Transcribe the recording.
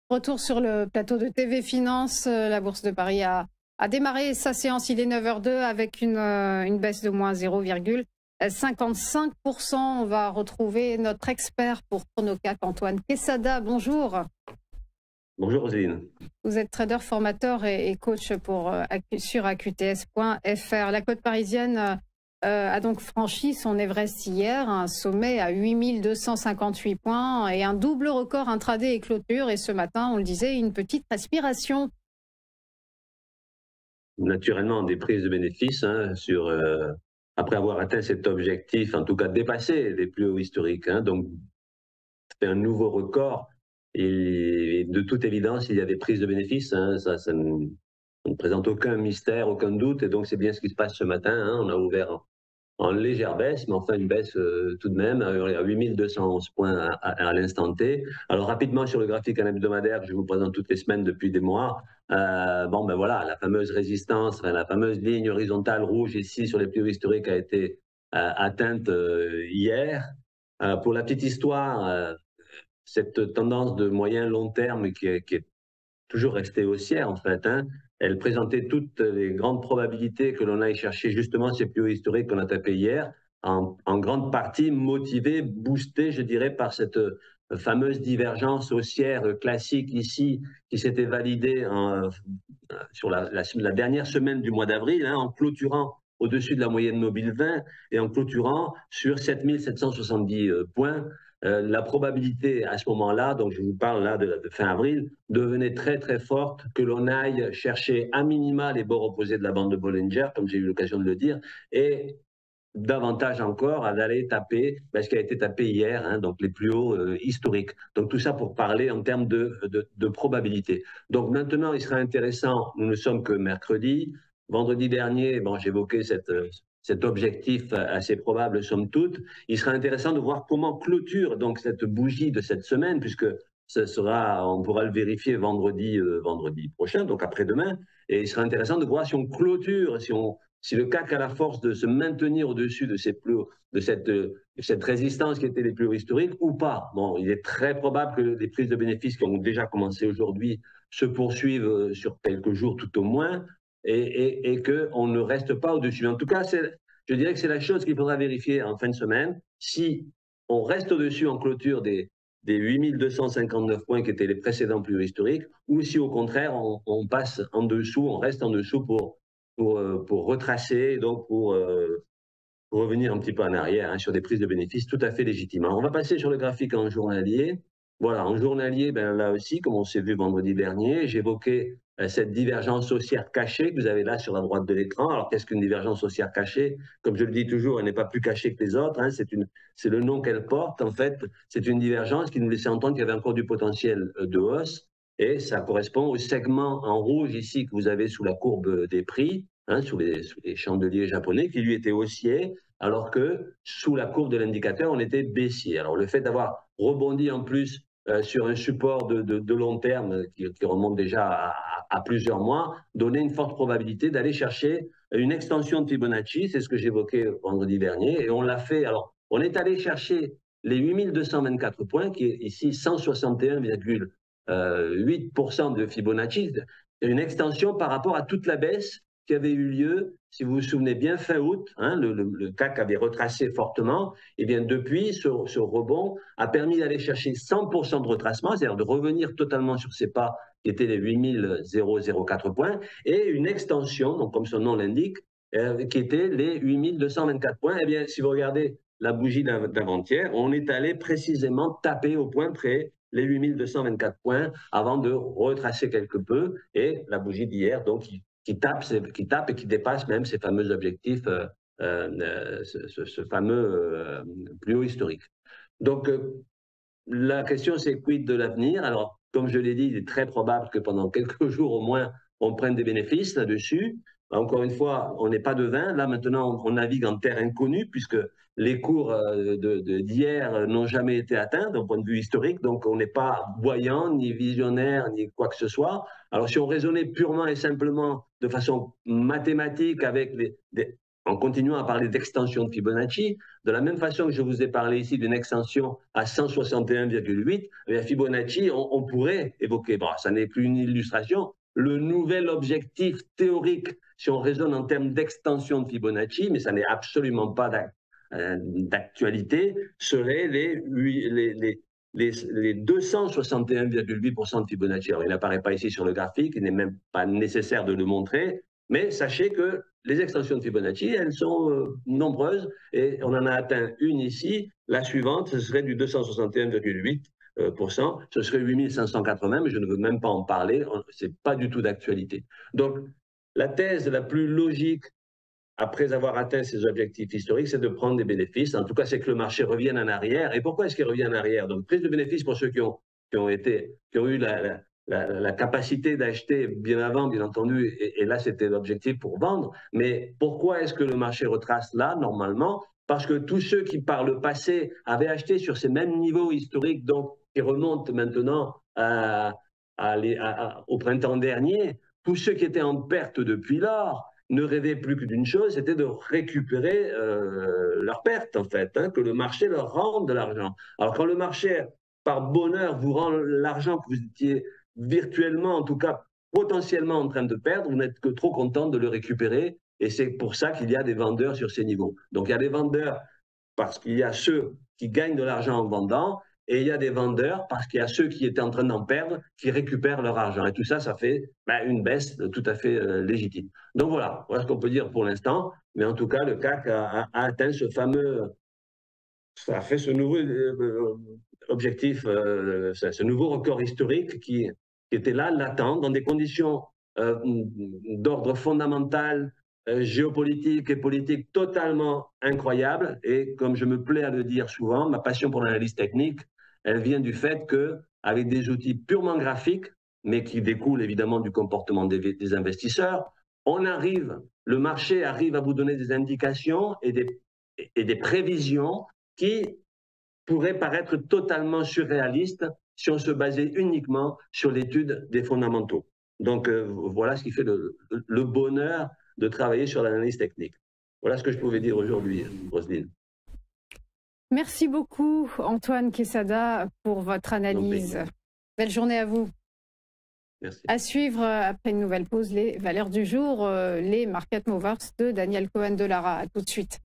Retour sur le plateau de TV Finance. La Bourse de Paris a démarré sa séance. Il est 9h02 avec une baisse de moins 0,55%. On va retrouver notre expert pour Chronocap, Antoine Quesada. Bonjour. Bonjour Roselyne. Vous êtes trader, formateur et coach sur AQTS.fr. La cote parisienne a donc franchi son Everest hier, un sommet à 8258 points et un double record intraday et clôture. Et ce matin, on le disait, une petite respiration. Naturellement, des prises de bénéfices après avoir atteint cet objectif, en tout cas dépassé les plus hauts historiques. Donc, c'est un nouveau record. Et de toute évidence, il y a des prises de bénéfices. Ça ne présente aucun mystère, aucun doute. Et donc, c'est bien ce qui se passe ce matin. On a ouvert en légère baisse, mais enfin une baisse tout de même, à 8211 points à l'instant T. Alors rapidement sur le graphique hebdomadaire que je vous présente toutes les semaines depuis des mois, voilà, la fameuse résistance, la fameuse ligne horizontale rouge ici sur les plus hauts historiques a été atteinte hier. Pour la petite histoire, cette tendance de moyen long terme qui est toujours restée haussière en fait, elle présentait toutes les grandes probabilités que l'on aille chercher justement ces plus hauts historiques qu'on a tapés hier, en grande partie motivée, boostée, je dirais, par cette fameuse divergence haussière classique ici, qui s'était validée sur la dernière semaine du mois d'avril, en clôturant au-dessus de la moyenne mobile 20 et en clôturant sur 7770 points. La probabilité à ce moment-là, donc je vous parle là de fin avril, devenait très très forte que l'on aille chercher à minima les bords opposés de la bande de Bollinger, comme j'ai eu l'occasion de le dire, et davantage encore à d'aller taper ce qui a été tapé hier, donc les plus hauts historiques. Donc tout ça pour parler en termes de probabilité. Donc maintenant, il sera intéressant, nous ne sommes que mercredi. Vendredi dernier, j'évoquais cet objectif assez probable, somme toute. Il sera intéressant de voir comment clôture donc cette bougie de cette semaine, puisque on pourra le vérifier vendredi prochain, donc après-demain. Et il sera intéressant de voir si on clôture, si le CAC a la force de se maintenir au-dessus de cette résistance qui était les plus hauts historiques ou pas. Bon, il est très probable que les prises de bénéfices qui ont déjà commencé aujourd'hui se poursuivent sur quelques jours tout au moins, et qu'on ne reste pas au-dessus. En tout cas, je dirais que c'est la chose qu'il faudra vérifier en fin de semaine. Si on reste au-dessus en clôture des 8259 points qui étaient les précédents plus hauts historiques, ou si au contraire on passe en dessous, on reste en dessous pour retracer, donc pour revenir un petit peu en arrière sur des prises de bénéfices tout à fait légitimes. Alors, on va passer sur le graphique en journalier. Voilà, en journalier, là aussi, comme on s'est vu vendredi dernier, j'évoquais cette divergence haussière cachée que vous avez là sur la droite de l'écran. Alors, qu'est-ce qu'une divergence haussière cachée? Comme je le dis toujours, elle n'est pas plus cachée que les autres. C'est le nom qu'elle porte. En fait, c'est une divergence qui nous laissait entendre qu'il y avait encore du potentiel de hausse. Et ça correspond au segment en rouge ici que vous avez sous la courbe des prix, sous les chandeliers japonais, qui lui était haussier, alors que sous la courbe de l'indicateur, on était baissier. Alors le fait d'avoir rebondi en plus sur un support de long terme qui remonte déjà à plusieurs mois, donnait une forte probabilité d'aller chercher une extension de Fibonacci, c'est ce que j'évoquais vendredi dernier, et on l'a fait. Alors on est allé chercher les 8224 points, qui est ici 161,8% de Fibonacci, une extension par rapport à toute la baisse qui avait eu lieu, si vous vous souvenez bien, fin août. Le CAC avait retracé fortement. Et bien depuis, ce rebond a permis d'aller chercher 100% de retracement, c'est-à-dire de revenir totalement sur ses pas, qui étaient les 8004 points, et une extension, donc comme son nom l'indique, qui était les 8224 points. Eh bien, si vous regardez la bougie d'avant-hier, on est allé précisément taper au point près les 8224 points avant de retracer quelque peu, et la bougie d'hier, donc, qui tape et qui dépasse même ces fameux objectifs, ce fameux plus haut historique. Donc, la question, c'est quid de l'avenir? Alors, comme je l'ai dit, il est très probable que pendant quelques jours au moins, on prenne des bénéfices là-dessus. Encore une fois, on n'est pas devin. Là, maintenant, on navigue en terre inconnue puisque les cours d'hier n'ont jamais été atteints d'un point de vue historique. Donc, on n'est pas voyant, ni visionnaire, ni quoi que ce soit. Alors, si on raisonnait purement et simplement de façon mathématique avec en continuant à parler d'extension de Fibonacci, de la même façon que je vous ai parlé ici d'une extension à 161,8, Fibonacci, on pourrait évoquer, bon, ça n'est plus une illustration, le nouvel objectif théorique, si on raisonne en termes d'extension de Fibonacci, mais ça n'est absolument pas d'actualité, serait les 261,8% de Fibonacci. Alors, il n'apparaît pas ici sur le graphique, il n'est même pas nécessaire de le montrer, mais sachez que les extensions de Fibonacci, elles sont nombreuses et on en a atteint une ici. La suivante, ce serait du 261,8%, ce serait 8580, mais je ne veux même pas en parler, ce n'est pas du tout d'actualité. Donc, la thèse la plus logique après avoir atteint ces objectifs historiques, c'est de prendre des bénéfices. En tout cas, c'est que le marché revienne en arrière. Et pourquoi est-ce qu'il revient en arrière? Donc, prise de bénéfices pour ceux qui ont eu la capacité d'acheter bien avant, bien entendu, et là, c'était l'objectif pour vendre. Mais pourquoi est-ce que le marché retrace là, normalement? Parce que tous ceux qui, par le passé, avaient acheté sur ces mêmes niveaux historiques, donc qui remontent maintenant au printemps dernier, tous ceux qui étaient en perte depuis lors, ne rêvaient plus que d'une chose, c'était de récupérer leur perte, en fait, hein, que le marché leur rende de l'argent. Alors, quand le marché, par bonheur, vous rend l'argent que vous étiez virtuellement, en tout cas potentiellement en train de perdre, vous n'êtes que trop content de le récupérer, et c'est pour ça qu'il y a des vendeurs sur ces niveaux. Donc, il y a des vendeurs parce qu'il y a ceux qui gagnent de l'argent en vendant, et il y a des vendeurs parce qu'il y a ceux qui étaient en train d'en perdre qui récupèrent leur argent. Et tout ça, ça fait une baisse tout à fait légitime. Donc voilà ce qu'on peut dire pour l'instant. Mais en tout cas, le CAC a atteint ce fameux, ça a fait ce nouveau objectif, ce nouveau record historique qui était là, latent, dans des conditions d'ordre fondamental, géopolitique et politique totalement incroyables. Et comme je me plais à le dire souvent, ma passion pour l'analyse technique, elle vient du fait qu'avec des outils purement graphiques, mais qui découlent évidemment du comportement des investisseurs, le marché arrive à vous donner des indications et des prévisions qui pourraient paraître totalement surréalistes si on se basait uniquement sur l'étude des fondamentaux. Donc voilà ce qui fait le bonheur de travailler sur l'analyse technique. Voilà ce que je pouvais dire aujourd'hui, Roselyne. Merci beaucoup, Antoine Quesada, pour votre analyse. Belle journée à vous. Merci. À suivre, après une nouvelle pause, les valeurs du jour, les market movers de Daniel Cohen de Lara. À tout de suite.